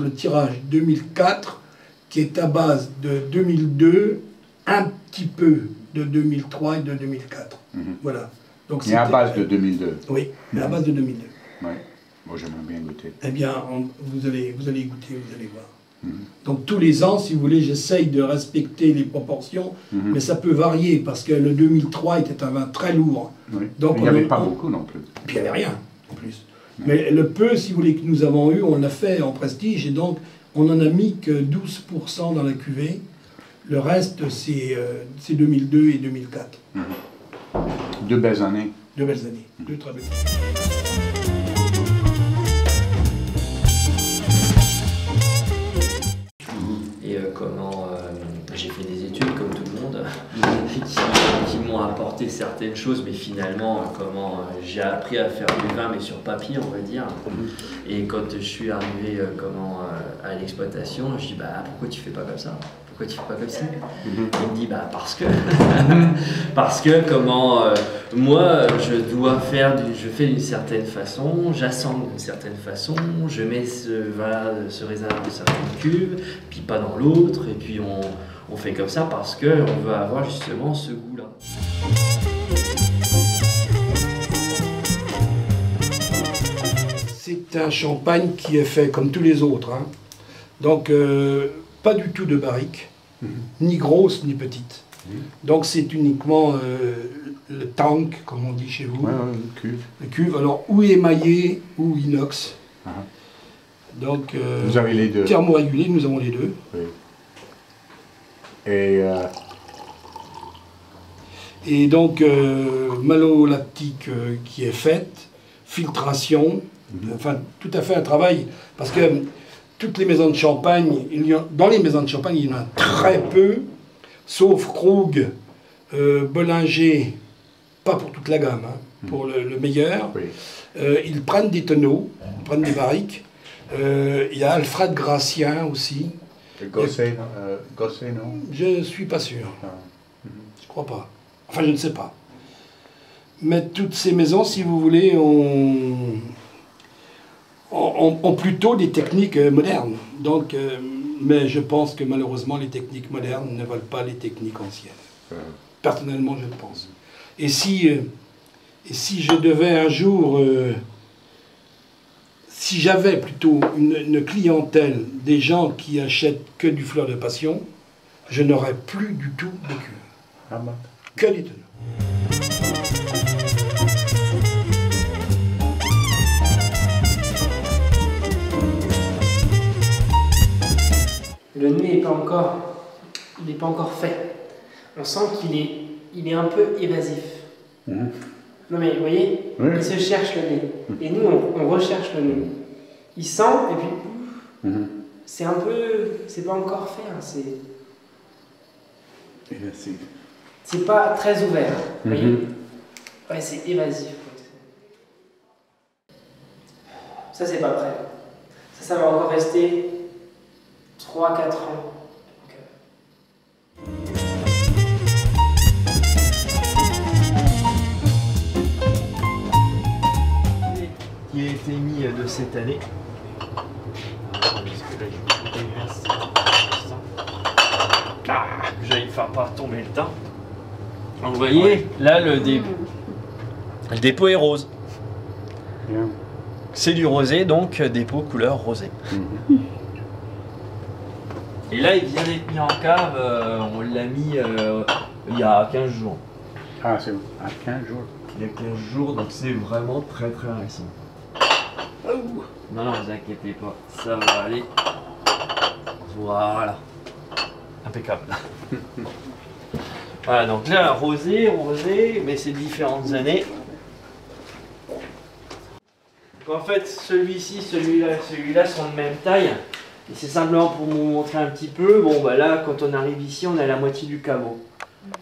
le tirage 2004 qui est à base de 2002, un petit peu de 2003 et de 2004. Voilà. Donc mais à base de 2002. Oui, mais à base de 2002. Oui, moi j'aimerais bien goûter. Eh bien, vous allez goûter, vous allez voir. Donc tous les ans, si vous voulez, j'essaye de respecter les proportions, mais ça peut varier parce que le 2003 était un vin très lourd. Oui. Donc il n'y avait pas beaucoup non plus. Puis il n'y avait rien en plus. Mais le peu, si vous voulez, que nous avons eu, on l'a fait en prestige et donc on n'en a mis que 12% dans la cuvée. Le reste, c'est 2002 et 2004. Deux belles années. Deux belles années, deux très belles années. Et comment j'ai fait des études comme tout le monde qui m'ont apporté certaines choses, mais finalement comment j'ai appris à faire du vin mais sur papier on va dire. Et quand je suis arrivé à l'exploitation, je dis bah pourquoi tu fais pas comme ça? Pourquoi tu fais pas comme ça? Il me dit bah parce que parce que moi je fais d'une certaine façon, j'assemble d'une certaine façon, je mets ce raisin dans certaine cuve, puis pas dans l'autre, et puis on fait comme ça parce que on veut avoir justement ce goût là. C'est un champagne qui est fait comme tous les autres, hein. Donc pas du tout de barrique, ni grosse ni petite. Donc c'est uniquement le tank, comme on dit chez vous. Le cuve. Le cuve, alors ou émaillé ou inox. Donc vous avez les deux. Thermorégulé, nous avons les deux. Oui. Et donc malolactique qui est faite, filtration, enfin tout à fait un travail, parce que toutes les maisons de champagne, dans les maisons de champagne, il y en a très peu, sauf Krug, Bollinger, pas pour toute la gamme, hein, pour le meilleur. Oui. Ils prennent des tonneaux, ils prennent des barriques. Il y a Alfred Gracien aussi. Gosset, non? Je ne suis pas sûr. Je crois pas. Enfin, je ne sais pas. Mais toutes ces maisons, si vous voulez, ont plutôt des techniques modernes. Donc, mais je pense que malheureusement, les techniques modernes ne valent pas les techniques anciennes. Personnellement, je le pense. Et si je devais un jour, si j'avais plutôt une clientèle, des gens qui achètent que du fleur de passion, je n'aurais plus du tout de cuve. Que des tonneaux. Le nez n'est pas encore fait. On sent qu'il est un peu évasif. Non mais vous voyez, il se cherche le nez. Et nous, on recherche le nez. Il sent et puis c'est un peu, c'est pas encore fait. Hein, c'est pas très ouvert. Vous voyez, ouais, c'est évasif. Ça c'est pas prêt. Ça va encore rester 3-4 ans. Qui a été mis de cette année. Que j'aille faire pas tomber le temps. Donc vous voyez, là le dépôt est rose. C'est du rosé, donc dépôt couleur rosé. Et là il vient d'être mis en cave, on l'a mis il y a 15 jours. Ah c'est à 15 jours. Il y a 15 jours, donc c'est vraiment très très récent. Non, non, vous inquiétez pas, ça va aller. Voilà. Impeccable. Voilà, donc là, rosé, mais c'est différentes années. Donc en fait, celui-ci, celui-là sont de même taille. Et c'est simplement pour vous montrer un petit peu. Bon, bah là, quand on arrive ici, on a la moitié du caveau.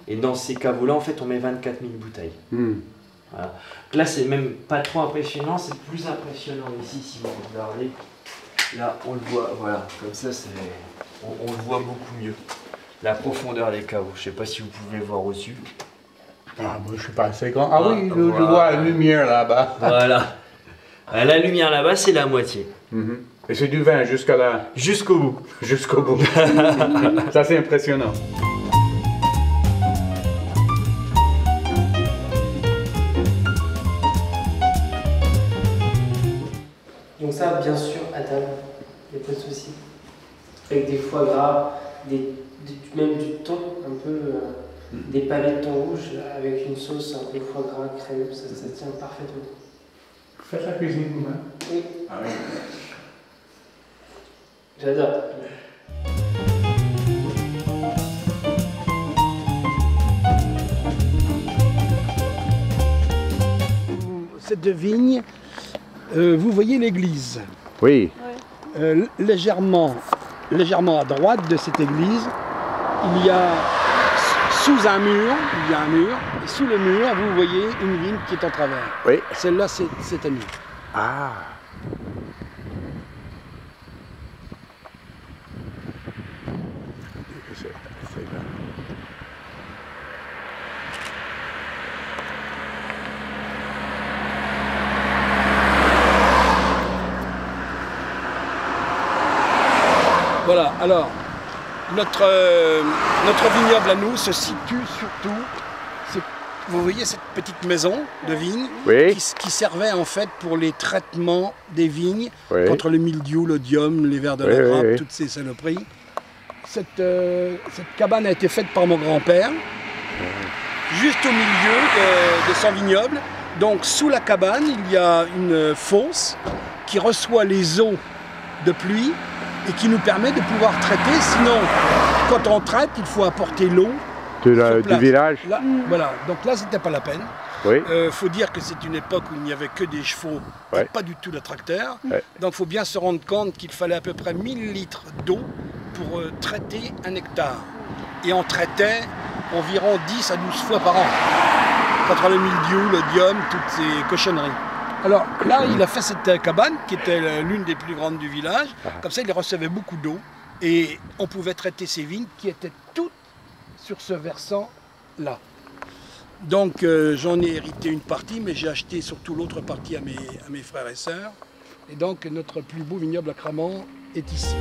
Et dans ces caveaux-là, en fait, on met 24 000 bouteilles. Voilà. Donc là, c'est même pas trop impressionnant, c'est plus impressionnant ici, si vous regardez. Là, on le voit, voilà, comme ça, on le voit beaucoup mieux. La profondeur des caveaux, je sais pas si vous pouvez voir au-dessus. Ah, moi, je suis pas assez grand. Ah oui, je vois la lumière là-bas. Voilà. La lumière là-bas, c'est la moitié. Et c'est du vin jusqu'à la... Jusqu'au bout. Jusqu'au bout. Ça, c'est impressionnant. Donc ça, bien sûr, à table, il n'y a pas de souci. Avec des foie gras, même du thon, un peu, des pavés de thon rouge avec une sauce un peu foie gras, crème, ça tient parfaitement. Faites la cuisine vous-même? Oui. Ah oui. J'adore. Cette vigne, vous voyez l'église. Oui. Légèrement à droite de cette église, il y a sous un mur, et sous le mur, vous voyez une vigne qui est en travers. Oui. Celle-là, c'est à nous. Ah. C'est là. Voilà, alors, notre vignoble à nous se situe surtout, vous voyez cette petite maison de vigne Oui. qui servait en fait pour les traitements des vignes Oui. contre le mildiou, l'odium, les vers de la grappe, toutes ces saloperies. Cette cabane a été faite par mon grand-père, juste au milieu de son vignoble. Donc sous la cabane, il y a une fosse qui reçoit les eaux de pluie et qui nous permet de pouvoir traiter. Sinon, quand on traite, il faut apporter l'eau Du village. Là, voilà, donc là, c'était pas la peine. Oui. Faut dire que c'est une époque où il n'y avait que des chevaux, et pas du tout de tracteurs. Donc il faut bien se rendre compte qu'il fallait à peu près 1000 litres d'eau pour traiter un hectare. Et on traitait environ 10 à 12 fois par an. Contre le mildiou, l'odium, toutes ces cochonneries. Alors là, il a fait cette cabane qui était l'une des plus grandes du village. Comme ça, il recevait beaucoup d'eau. Et on pouvait traiter ces vignes qui étaient toutes sur ce versant-là. Donc j'en ai hérité une partie, mais j'ai acheté surtout l'autre partie à mes frères et sœurs. Et donc notre plus beau vignoble à Cramant est ici.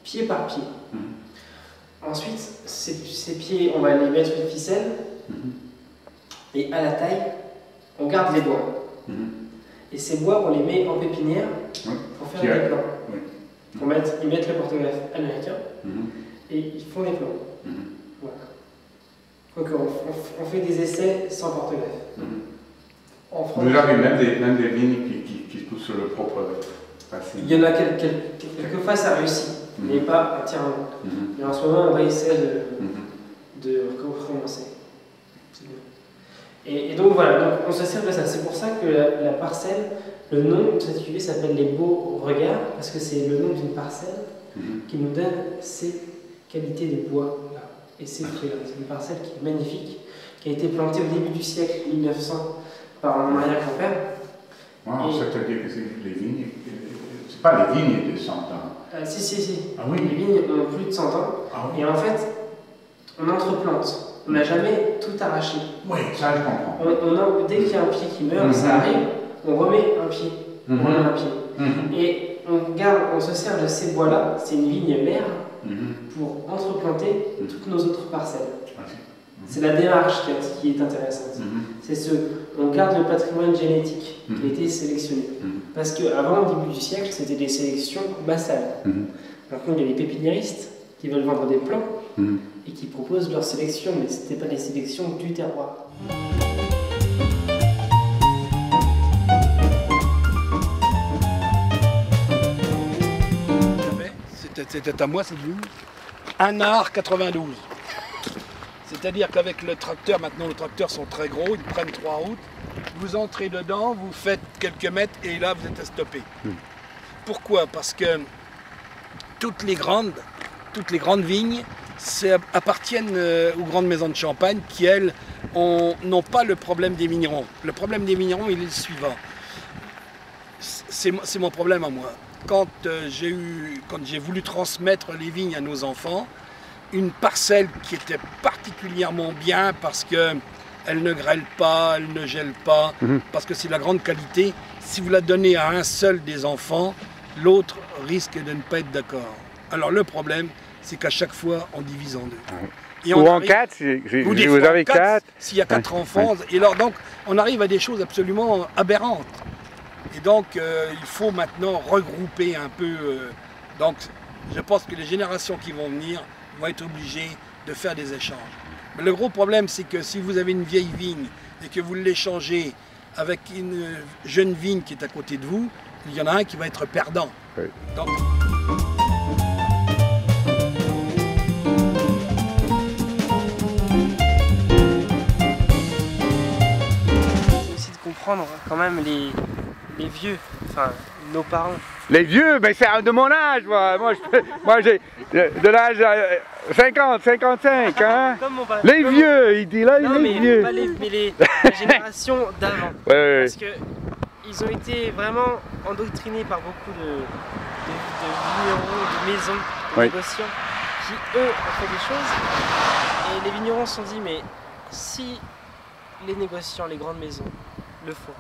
Pied par pied. Ensuite, ces pieds, on va les mettre une ficelle. Et à la taille, on garde les bois. Et ces bois, on les met en pépinière pour faire des plants. Ils mettent le porte-greffe américain et ils font des plants. Voilà. Donc on fait des essais sans porte-greffe. En France, Vous avez même des vignes qui poussent sur le propre racine. il y en a quelquefois ça réussit, mais pas entièrement. Mais en ce moment, on va essayer de recommencer. Et donc voilà, donc on se sert de ça. C'est pour ça que la parcelle, le nom de cette cuvée s'appelle Les Beaux Regards, parce que c'est le nom d'une parcelle qui nous donne ces qualités des bois là, et ces fruits-là. C'est une parcelle qui est magnifique, qui a été plantée au début du siècle 1900 par mon arrière-grand-père. C'est-à-dire que c'est les vignes, c'est pas les vignes de 100 ans. Si. Ah oui. Les vignes ont plus de 100 ans. Ah oui. Et en fait, on entreplante. On n'a jamais tout arraché. Oui, ça je comprends. Dès qu'il y a un pied qui meurt, ça arrive, on remet un pied. On remet un pied. Et on se sert de ces bois-là, c'est une vigne mère, pour entreplanter toutes nos autres parcelles. C'est la démarche qui est intéressante. On garde le patrimoine génétique qui a été sélectionné. Parce qu'avant, au début du siècle, c'était des sélections bassales. Maintenant, il y a les pépiniéristes qui veulent vendre des plants et qui proposent leur sélection, mais ce n'était pas les sélections du terroir. C'était à moi cette vigne. Un art 92. C'est-à-dire qu'avec le tracteur, maintenant les tracteurs sont très gros, ils prennent 3 routes. Vous entrez dedans, vous faites quelques mètres et là vous êtes stoppé. Pourquoi? Parce que toutes les grandes vignes appartiennent aux grandes maisons de champagne qui, elles, n'ont pas le problème des vignerons. Le problème des vignerons, il est le suivant. C'est mon problème à moi. Quand j'ai voulu transmettre les vignes à nos enfants, une parcelle qui était particulièrement bien parce que elle ne grêle pas, elle ne gèle pas, parce que c'est la grande qualité. Si vous la donnez à un seul des enfants, l'autre risque de ne pas être d'accord. Alors le problème, c'est qu'à chaque fois, on divise en deux. Et ou en 4, si vous avez 4. S'il y a 4 enfants, et alors donc on arrive à des choses absolument aberrantes. Et donc il faut maintenant regrouper un peu. Donc je pense que les générations qui vont venir vont être obligées de faire des échanges. Mais le gros problème, c'est que si vous avez une vieille vigne et que vous l'échangez avec une jeune vigne qui est à côté de vous, il y en a un qui va être perdant. Oui. Donc, comprendre quand même les vieux, enfin nos parents. Les vieux, ben c'est de mon âge, moi j'ai de l'âge 50, 55, hein. Comme mon père. Les vieux, il dit là, non, les vieux. Pas les générations d'avant. Ouais. Parce que ils ont été vraiment endoctrinés par beaucoup de vignerons, de maisons, de négociants, qui eux ont fait des choses. Et les vignerons se sont dit, mais si les négociants, les grandes maisons, le font,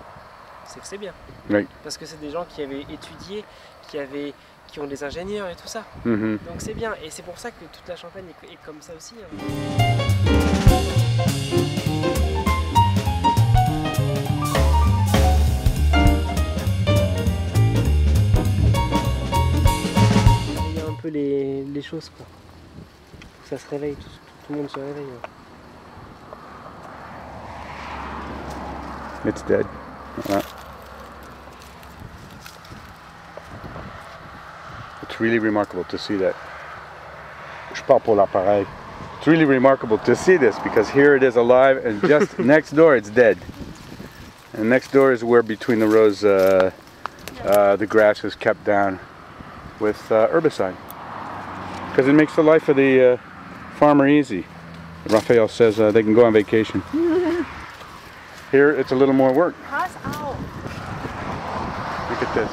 c'est que c'est bien. Oui. Parce que c'est des gens qui avaient étudié, qui ont des ingénieurs et tout ça. Donc c'est bien. Et c'est pour ça que toute la Champagne est comme ça aussi. Hein. Il y a un peu les choses, quoi. Ça se réveille, tout le monde se réveille. Ouais. It's dead. Voilà. It's really remarkable to see that. Je parle pour l'appareil. It's really remarkable to see this because here it is alive and just next door it's dead. And next door is where between the rows the grass is kept down with herbicide. Because it makes the life of the farmer easy. Raphael says they can go on vacation. Here it's a little more work. Pass out. Look at this.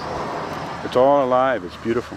It's all alive. It's beautiful.